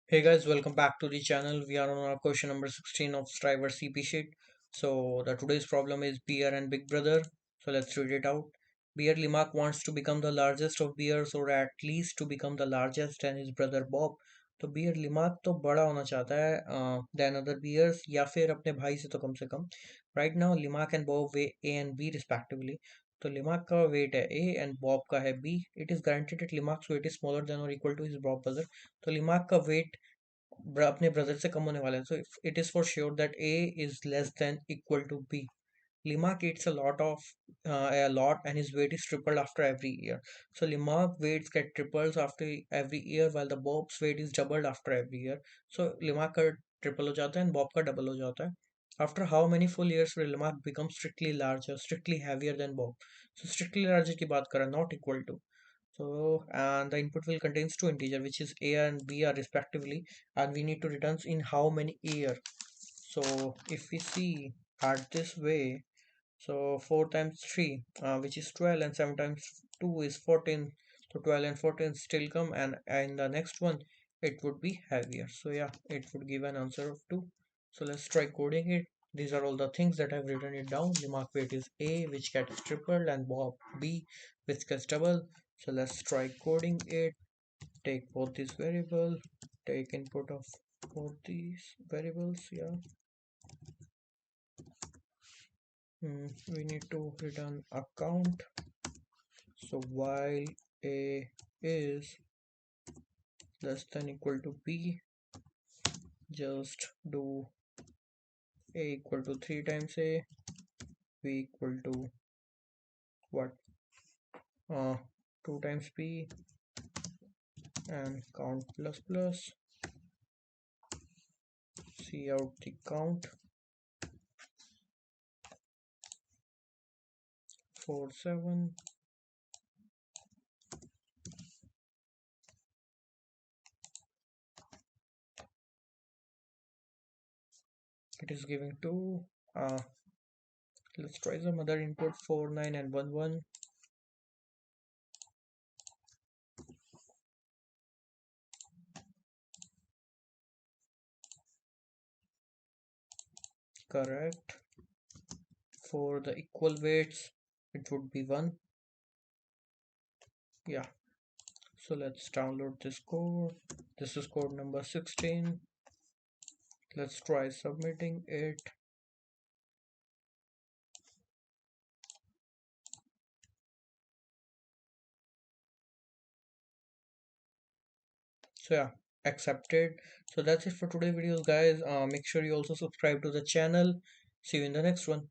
Hey guys, welcome back to the channel. We are on our question number 16 of Striver CP sheet. So the today's problem is beer and big brother. So let's read it out. Beer Limak wants to become the largest of beers or at least to become the largest than his brother Bob. तो beer लिमाक तो बड़ा होना चाहता है then other bears या फिर अपने भाई से तो कम से कम. Right now Limak and Bob weigh a and b respectively. तो लिमाक का वेट है ए एंड बॉब का है B. It is guaranteed that Limak's weight is smaller than or equal to his Bob brother. तो Limak का wait अपने brother से कम होने वाला है. So it is for sure that A is less than equal to B. Limak eats a lot and his weight is tripled after every year. So Limak weights get tripled after every year while the Bob's weight is doubled after every year. So Limak का triple हो जाता है and Bob का double हो जाता है. After how many full years will Limak become strictly larger, strictly heavier than Bob? So strictly larger की बात कर रहा है, not equal to. So, and the input will contains two integer which is a and b are respectively, and we need to return in how many year. So if we see at this way, so 4 times 3 which is 12 and 7 times 2 is 14. So 12 and 14 still come, and in the next one it would be heavier. So yeah, it would give an answer of 2. So let's try coding it. These are all the things that I've written it down. The mark weight is A, which gets tripled, and Bob B, which gets double. So let's try coding it. Take both these variable, take input of both these variables. Yeah. We need to return a count. So while a is less than equal to b, just do a equal to 3 times a, b equal to what, uh 2 times b, and count plus plus. See out the count. 4 7. It is giving 2. Let's try some other input. 4 9 and 1 1. Correct. For the equal weights it would be 1. Yeah. So let's download this code. This is code number 16. Let's try submitting it. So yeah, accepted. So that's it for today's videos, guys. Make sure you also subscribe to the channel. See you in the next one.